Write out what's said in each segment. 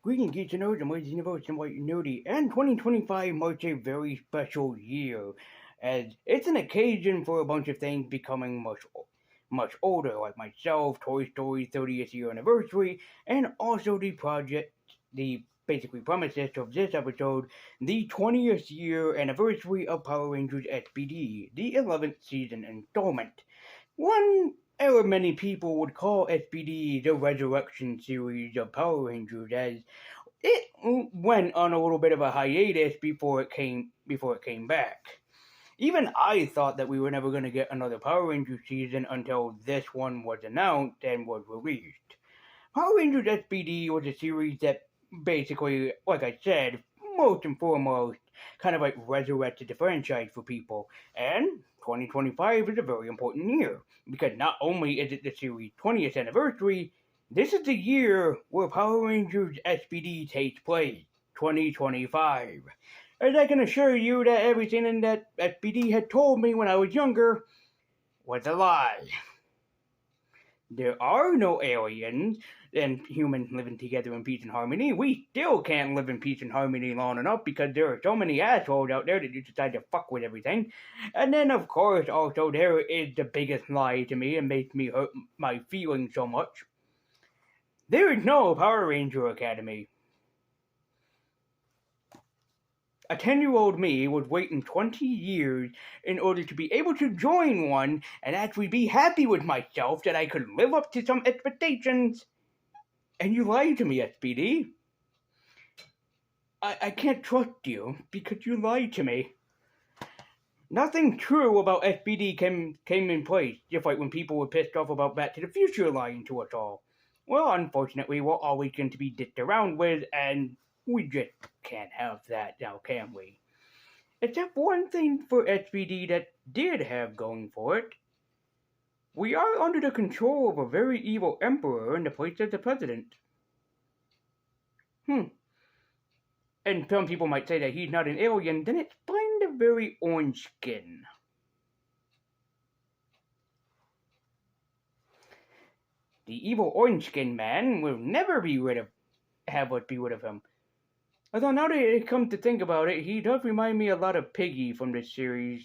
Greetings, geeks and nerds, and ladies and nerds and white and nerdy, and 2025 marks a very special year, as it's an occasion for a bunch of things becoming much older, like myself, Toy Story 30th year anniversary, and also the basically premises of this episode, the 20th year anniversary of Power Rangers SPD, the 11th season installment. One or many people would call SPD the resurrection series of Power Rangers, as it went on a little bit of a hiatus before it came back. Even I thought that we were never going to get another Power Rangers season until this one was announced and was released. Power Rangers SPD was a series that basically, like I said, most and foremost, kind of like resurrected the franchise for people. And 2025 is a very important year, because not only is it the series' 20th anniversary, this is the year where Power Rangers SPD takes place, 2025. As I can assure you that everything that SPD had told me when I was younger was a lie. There are no aliens and humans living together in peace and harmony. We still can't live in peace and harmony long enough because there are so many assholes out there that just decide to fuck with everything. And then, of course, also there is the biggest lie to me and makes me hurt my feelings so much. There is no Power Ranger Academy. A 10-year-old me was waiting 20 years in order to be able to join one and actually be happy with myself that I could live up to some expectations. And you lied to me, SPD. I can't trust you because you lied to me. Nothing true about SPD came in place, just like when people were pissed off about Back to the Future lying to us all. Well, unfortunately, we're always going to be dicked around with, and we just can't have that now, can we? Except one thing for SPD that did have going for it. We are under the control of a very evil emperor in the place of the president. And some people might say that he's not an alien, then explain the very orange skin. The evil orange skin man will never have us be rid of him. Although now that it comes to think about it, he does remind me a lot of Piggy from this series.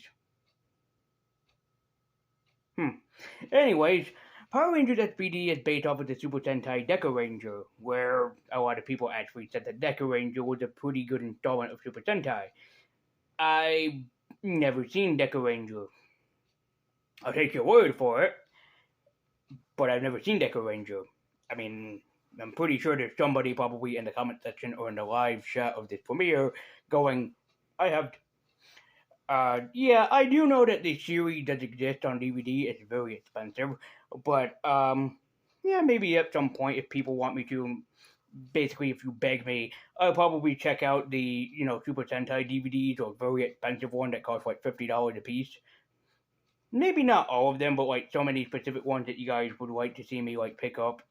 Anyways, Power Rangers SPD is based off of the Super Sentai Deca Ranger, where a lot of people actually said that Deca Ranger was a pretty good installment of Super Sentai. I've never seen Deca Ranger. I'll take your word for it, but I've never seen Deca Ranger. I mean, I'm pretty sure there's somebody probably in the comment section or in the live chat of this premiere going, I have... yeah, I do know that the series does exist on DVD. It's very expensive. But, yeah, maybe at some point, if people want me to, basically, if you beg me, I'll probably check out the, Super Sentai DVDs, or very expensive one that costs like $50 a piece. Maybe not all of them, but like so many specific ones that you guys would like to see me like pick up.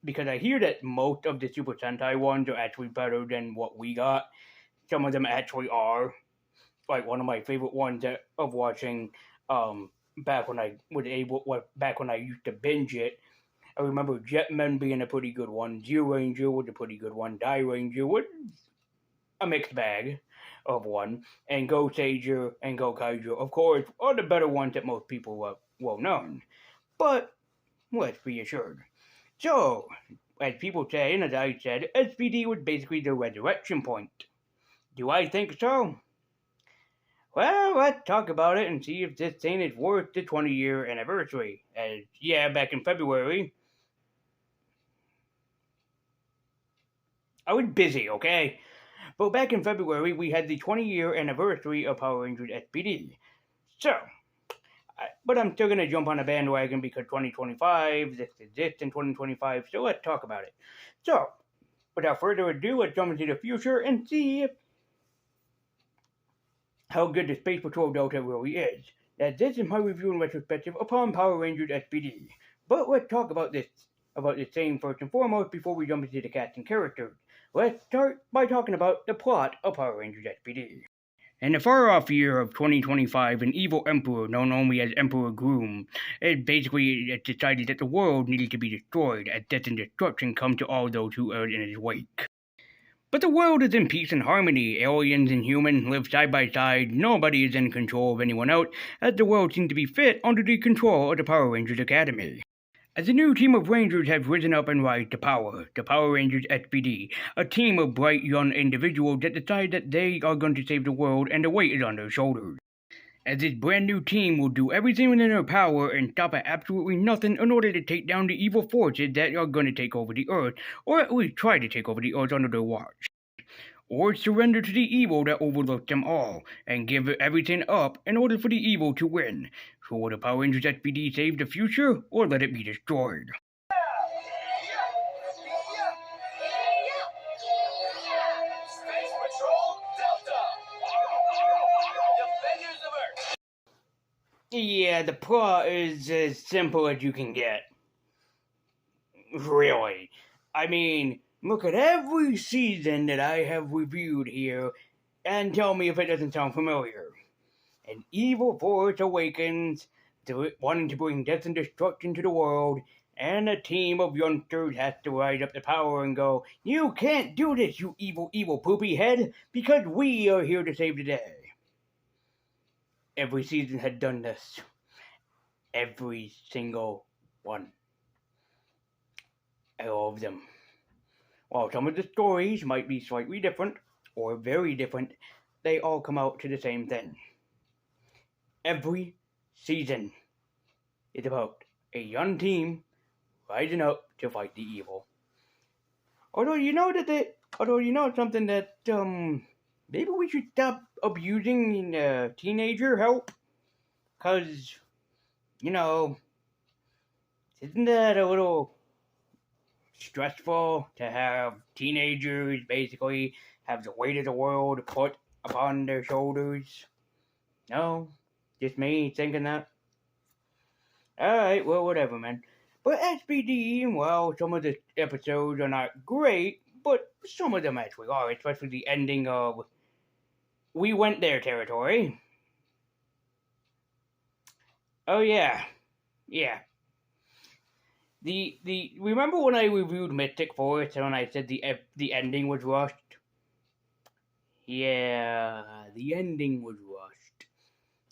Because I hear that most of the Super Sentai ones are actually better than what we got. Some of them actually are. Like one of my favorite ones of watching, back when I used to binge it. I remember Jetman being a pretty good one. Zero Ranger was a pretty good one. Die Ranger was a mixed bag of one. And Go Sager and Go Kaiser, of course, are the better ones that most people well known. But let's be assured. So, as people say, and as I said, SPD was basically the resurrection point. Do I think so? Well, let's talk about it and see if this thing is worth the 20-year anniversary. As, yeah, back in February, I was busy, okay? But back in February, we had the 20-year anniversary of Power Rangers SPD. So, but I'm still going to jump on a bandwagon because 2025, this exists in 2025, so let's talk about it. So, without further ado, let's jump into the future and see how good the Space Patrol Delta really is. That this is my review and retrospective upon Power Rangers SPD. But let's talk about this thing first and foremost before we jump into the cast and characters. Let's start by talking about the plot of Power Rangers SPD. In the far-off year of 2025, an evil emperor known only as Emperor Groom basically decided that the world needed to be destroyed, as death and destruction come to all those who erred in his wake. But the world is in peace and harmony. Aliens and humans live side by side. Nobody is in control of anyone else, as the world seems to be fit under the control of the Power Rangers Academy. As a new team of Rangers have risen up and rise to power, the Power Rangers SPD, a team of bright young individuals that decide that they are going to save the world and the weight is on their shoulders. As this brand new team will do everything within their power and stop at absolutely nothing in order to take down the evil forces that are going to take over the Earth, or at least try to take over the Earth under their watch. Or surrender to the evil that overlooks them all, and give everything up in order for the evil to win. So will the Power Rangers SPD save the future, or let it be destroyed? Space Patrol Delta! Defenders of Earth! Yeah, the plot is as simple as you can get. Really. I mean, look at every season that I have reviewed here and tell me if it doesn't sound familiar. An evil force awakens, wanting to bring death and destruction to the world, and a team of youngsters has to rise up to power and go, "You can't do this, you evil, evil poopy head, because we are here to save the day." Every season had done this. Every single one. All of them. While some of the stories might be slightly different, or very different, they all come out to the same thing. Every season is about a young team rising up to fight the evil. Although you know something that maybe we should stop abusing teenager help, cause isn't that a little stressful to have teenagers basically have the weight of the world put upon their shoulders? No, just me thinking that. Alright, well, whatever, man. But SPD, well, some of the episodes are not great, but some of them actually are, especially the ending of We Went There territory. Oh, yeah. Yeah. Remember when I reviewed Mystic Forest and when I said the ending was rushed? Yeah, the ending was rushed.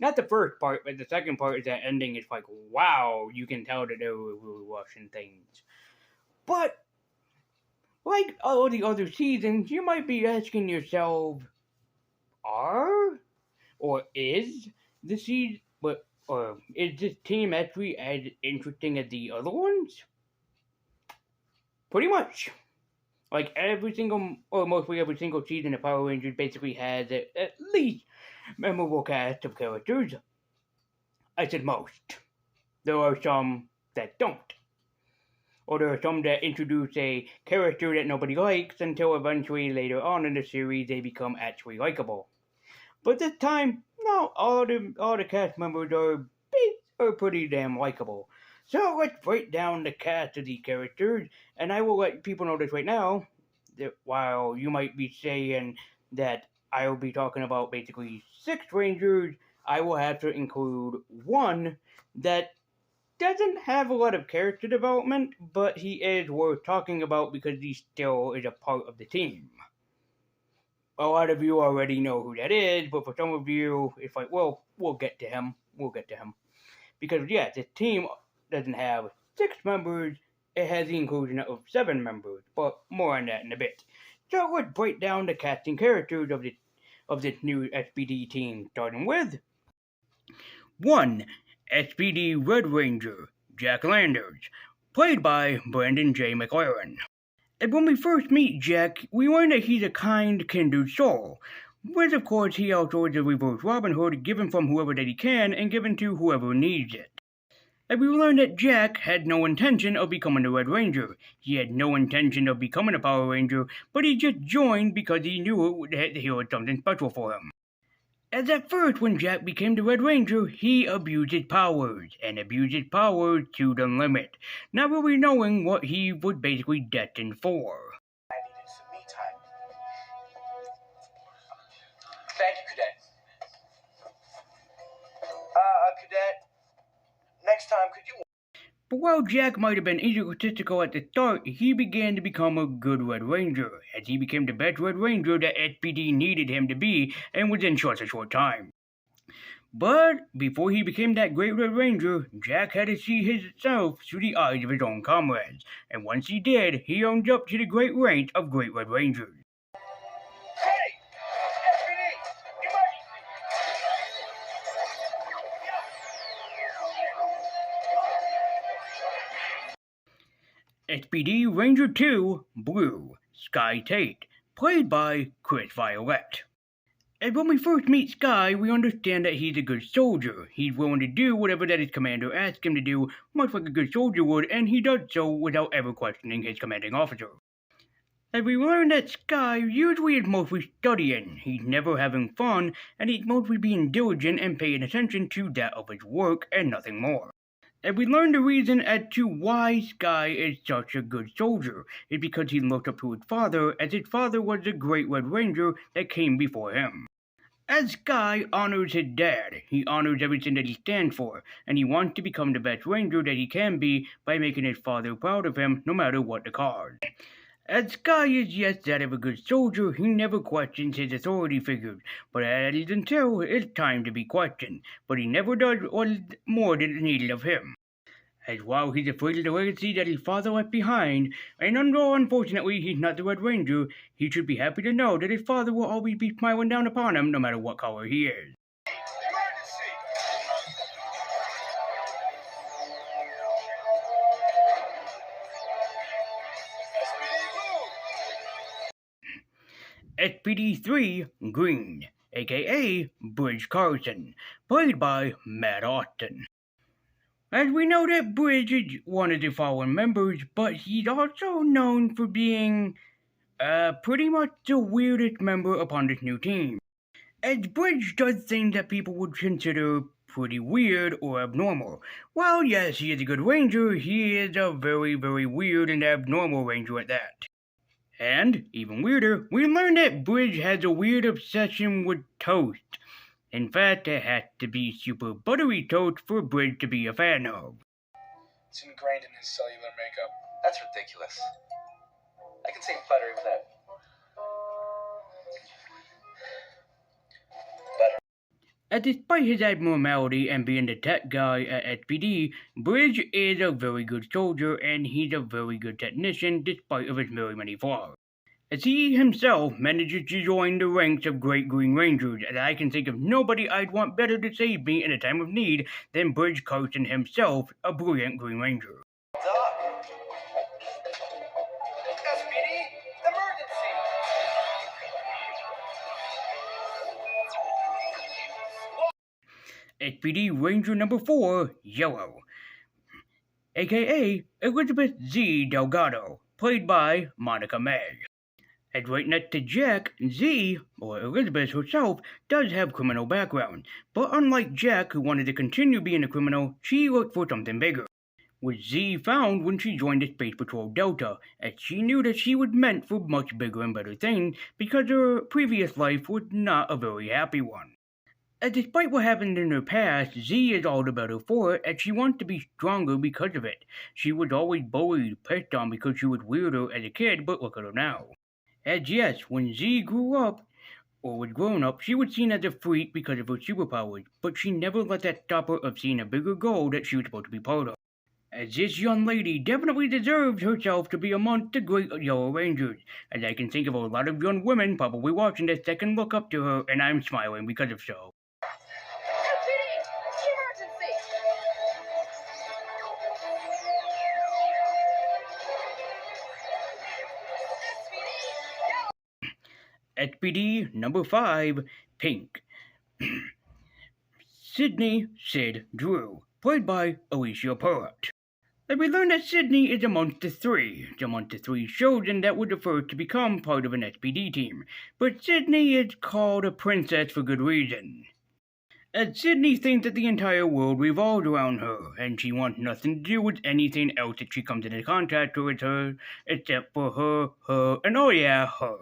Not the first part, but the second part is that ending is like, wow, you can tell that they were really rushing things. But, like all the other seasons, you might be asking yourself, is the season, or is this team actually as interesting as the other ones? Pretty much. Like mostly every single season of Power Rangers basically has at least memorable cast of characters. I said most. There are some that don't. Or there are some that introduce a character that nobody likes until eventually later on in the series they become actually likable. But this time, no, all the cast members are pretty damn likable. So let's break down the cast of these characters, and I will let people know this right now, that while you might be saying that I will be talking about basically 6 Rangers, I will have to include one that doesn't have a lot of character development, but he is worth talking about because he still is a part of the team. A lot of you already know who that is, but for some of you, it's like, well, we'll get to him. Because, yeah, this team doesn't have 6 members, it has the inclusion of 7 members, but more on that in a bit. So let's break down the casting characters of this new SPD team, starting with 1. SPD Red Ranger, Jack Landers, played by Brandon J. McLaren. And when we first meet Jack, we learn that he's a kind, kindred soul, with of course he also is a reverse Robin Hood given from whoever that he can and given to whoever needs it. And we learn that Jack had no intention of becoming a Red Ranger. He had no intention of becoming a Power Ranger, but he just joined because he knew that he was something special for him. As at first, when Jack became the Red Ranger, he abused his powers, and abused his powers to the limit, not really knowing what he was basically destined for. I needed some me time. Thank you, Cadet. Cadet, next time could you... But while Jack might have been egotistical at the start, he began to become a good Red Ranger, as he became the best Red Ranger that SPD needed him to be, and within such a short time. But before he became that great Red Ranger, Jack had to see himself through the eyes of his own comrades, and once he did, he owned up to the great rank of Great Red Rangers. Hey! SPD! Emergency! SPD Ranger 2, Blue, Sky Tate, played by Chris Violet. And when we first meet Sky, we understand that he's a good soldier. He's willing to do whatever that his commander asks him to do, much like a good soldier would, and he does so without ever questioning his commanding officer. And we learn that Sky usually is mostly studying, he's never having fun, and he's mostly being diligent and paying attention to that of his work and nothing more. And we learn the reason as to why Sky is such a good soldier is because he looked up to his father, as his father was the great Red Ranger that came before him. As Sky honors his dad, he honors everything that he stands for, and he wants to become the best Ranger that he can be by making his father proud of him no matter what the cost. As Sky is yes that of a good soldier, he never questions his authority figures, but that is until it's time to be questioned, but he never does what is more than is needed of him. As while he's afraid of the legacy that his father left behind, and although unfortunately he's not the Red Ranger, he should be happy to know that his father will always be smiling down upon him no matter what color he is. Emergency! SPD SPD Blue! 3 Green, aka Bridge Carson, played by Matt Austin. As we know that Bridge is one of the fallen members, but he's also known for being pretty much the weirdest member upon this new team. As Bridge does things that people would consider pretty weird or abnormal. While yes, he is a good ranger, he is a very, very weird and abnormal ranger at that. And, even weirder, we learn that Bridge has a weird obsession with toast. In fact, it has to be super buttery toast for Bridge to be a fan of. It's ingrained in his cellular makeup. That's ridiculous. I can say buttery without. Butter. And despite his abnormality and being the tech guy at SPD, Bridge is a very good soldier and he's a very good technician despite of his very many flaws. As he himself manages to join the ranks of great Green Rangers, and I can think of nobody I'd want better to save me in a time of need than Bridge Carson himself, a brilliant Green Ranger. Doc. SPD, emergency! SPD Ranger number 4, Yellow, aka Elizabeth Z. Delgado, played by Monica May. As right next to Jack, Z, or Elizabeth herself, does have criminal background, but unlike Jack, who wanted to continue being a criminal, she looked for something bigger, which Z found when she joined the Space Patrol Delta, as she knew that she was meant for much bigger and better things because her previous life was not a very happy one. And despite what happened in her past, Z is all the better for it, as she wants to be stronger because of it. She was always bullied, picked on because she was weirder as a kid, but look at her now. As yes, when Z grew up, or was grown up, she was seen as a freak because of her superpowers, but she never let that stop her of seeing a bigger goal that she was supposed to be part of. As this young lady definitely deserves herself to be amongst the great Yellow Rangers, as I can think of a lot of young women probably watching this that can look up to her, and I'm smiling because of so. SPD number 5, Pink. Sydney Sid Drew, played by Alicia Perrott. And we learn that Sydney is amongst the three chosen that were the first to become part of an SPD team, but Sydney is called a princess for good reason. As Sydney thinks that the entire world revolves around her, and she wants nothing to do with anything else that she comes into contact with her, except for her, and oh yeah, her.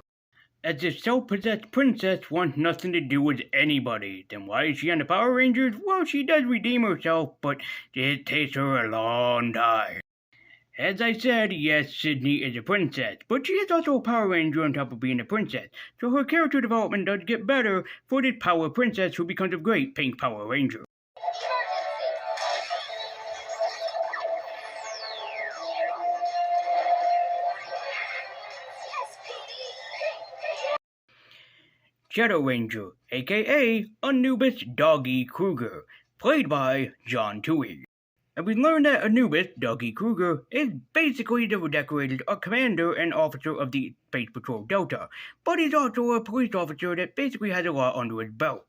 As if self-possessed princess wants nothing to do with anybody. Then why is she on the Power Rangers? Well, she does redeem herself, but it takes her a long time. As I said, yes, Sydney is a princess, but she is also a Power Ranger on top of being a princess, so her character development does get better for this Power Princess who becomes a great Pink Power Ranger. Shadow Ranger, aka Anubis Doggy Kruger, played by John Tui. And we learned that Anubis Doggy Kruger is basically the redecorated commander and officer of the Space Patrol Delta, but he's also a police officer that basically has a lot under his belt.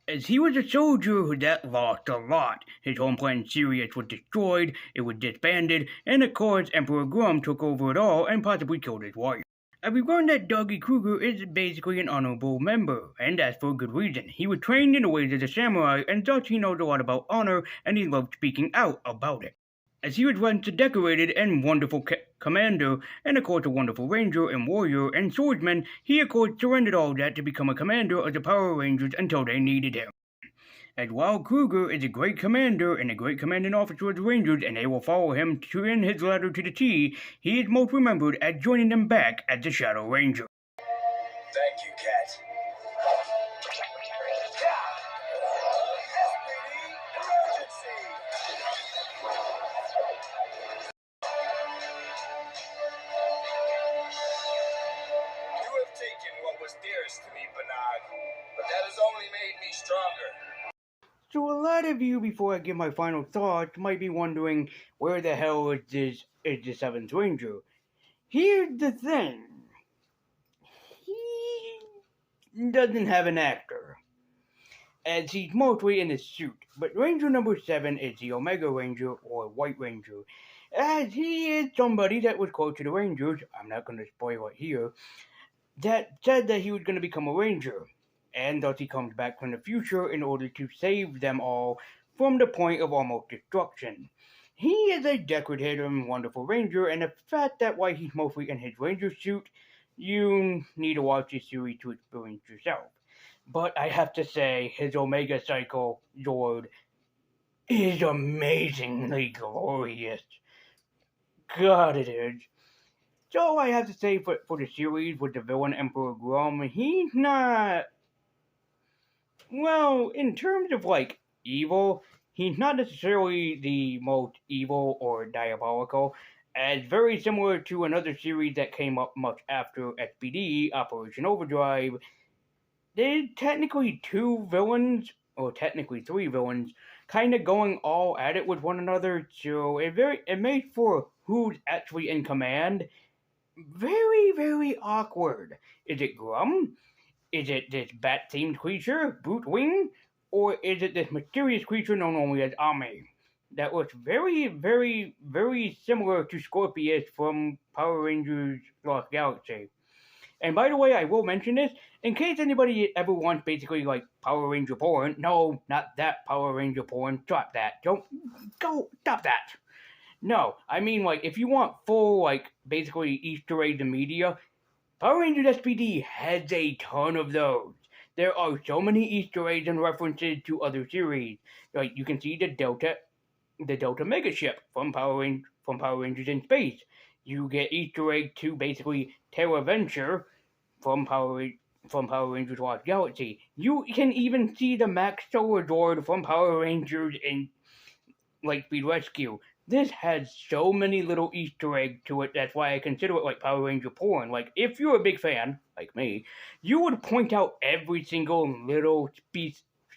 As he was a soldier that lost a lot. His home planet Sirius was destroyed, it was disbanded, and of course Emperor Grum took over it all and possibly killed his wife. And we learned that Doggy Kruger is basically an honorable member, and that's for a good reason. He was trained in the ways of the samurai, and thus he knows a lot about honor, and he loved speaking out about it. As he was once a decorated and wonderful commander, and of course a wonderful ranger and warrior and swordsman, he of course surrendered all that to become a commander of the Power Rangers until they needed him. And while Kruger is a great commander and a great commanding officer of the Rangers, and they will follow him in his ladder to the T, he is most remembered as joining them back as the Shadow Ranger. Thank you, Cat. You have taken what was dearest to me, Bernard, but that has only made me stronger. So a lot of you, before I give my final thoughts, might be wondering where the hell is the Seventh Ranger. Here's the thing. He doesn't have an actor, as he's mostly in a suit. But Ranger number 7 is the Omega Ranger, or White Ranger, as he is somebody that was close to the Rangers, I'm not going to spoil it here, that said that he was going to become a Ranger. And thus he comes back from the future in order to save them all from the point of almost destruction. He is a decorated and wonderful ranger, and the fact that why he's mostly in his ranger suit, you need to watch this series to experience yourself. But I have to say, his Omega Cycle Zord is amazingly glorious. God, it is. So I have to say, for the series with the villain Emperor Grum, he's not... Well, in terms of, evil, he's not necessarily the most evil or diabolical, as very similar to another series that came up much after SPD, Operation Overdrive. There's technically 2 villains, or technically 3 villains, kind of going all at it with one another, so it made for who's actually in command very, very awkward. Is it Grum? Is it this bat-themed creature, Bootwing? Or is it this mysterious creature known only as Ame? That looks very, very, very similar to Scorpius from Power Rangers Lost Galaxy. And by the way, I will mention this, in case anybody ever wants basically Power Ranger porn. No, not that Power Ranger porn. Stop that. Stop that. No, I mean if you want full basically Easter eggs in media, Power Rangers SPD has a ton of those. There are so many Easter eggs and references to other series. You can see the Delta Megaship from Power Rangers in Space. You get Easter egg to basically Terra Venture from Power Rangers Lost Galaxy. You can even see the Max Solar Zord from Power Rangers in Lightspeed Rescue. This has so many little Easter eggs to it, that's why I consider it Power Ranger porn. If you're a big fan, like me, you would point out every single little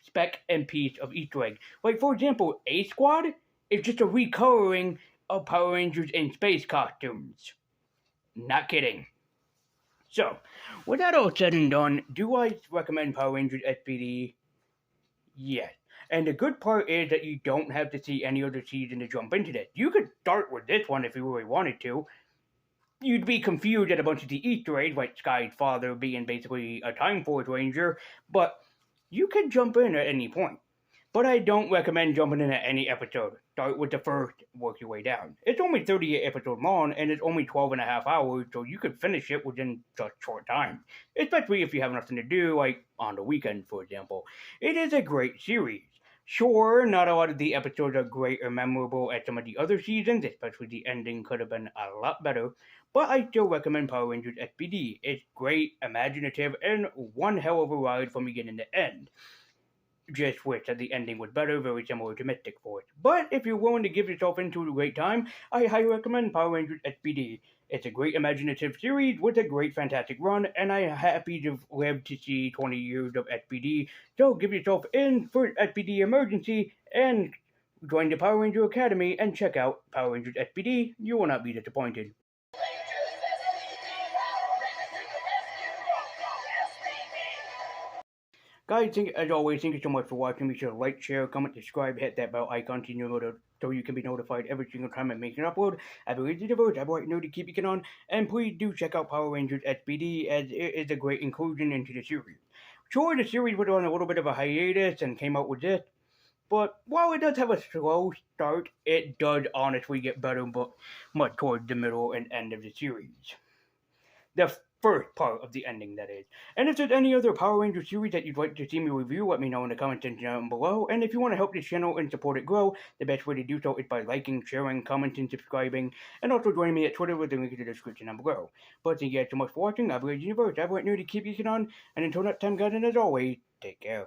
speck and piece of Easter egg. For example, A-Squad is just a recoloring of Power Rangers in space costumes. Not kidding. So, with that all said and done, do I recommend Power Rangers SPD? Yes. And the good part is that you don't have to see any other season to jump into this. You could start with this one if you really wanted to. You'd be confused at a bunch of the Easter eggs, like Sky's father being basically a Time Force Ranger, but you could jump in at any point. But I don't recommend jumping in at any episode. start with the first, work your way down. It's only 38 episodes long, and it's only 12 and a half hours, so you could finish it within such short time. Especially if you have nothing to do, like on the weekend, for example. It is a great series. Sure, not a lot of the episodes are great or memorable as some of the other seasons, especially the ending could have been a lot better, but I still recommend Power Rangers SPD. It's great, imaginative, and one hell of a ride from beginning to end. Just wish that the ending was better, very similar to Mystic Force. But if you're willing to give yourself into a great time, I highly recommend Power Rangers SPD. It's a great imaginative series with a great fantastic run, and I'm happy to live to see 20 years of SPD. So give yourself in for SPD Emergency and join the Power Ranger Academy and check out Power Rangers SPD. You will not be disappointed. Guys, as always, thank you so much for watching. Be sure to like, share, comment, subscribe, hit that bell icon so you can be notified every single time I make an upload. I believe the diverse, I want you to keep it on, and please do check out Power Rangers SPD as it is a great inclusion into the series. Sure, the series was on a little bit of a hiatus and came out with this, but while it does have a slow start, it does honestly get better but much towards the middle and end of the series. The first part of the ending, that is. And if there's any other Power Ranger series that you'd like to see me review, let me know in the comments down below. And if you want to help this channel and support it grow, the best way to do so is by liking, sharing, commenting, subscribing, and also joining me at Twitter with the link in the description down below. But thank you guys so much for watching. I believe the universe. I want you to keep you on, and until next time, guys, and as always, take care.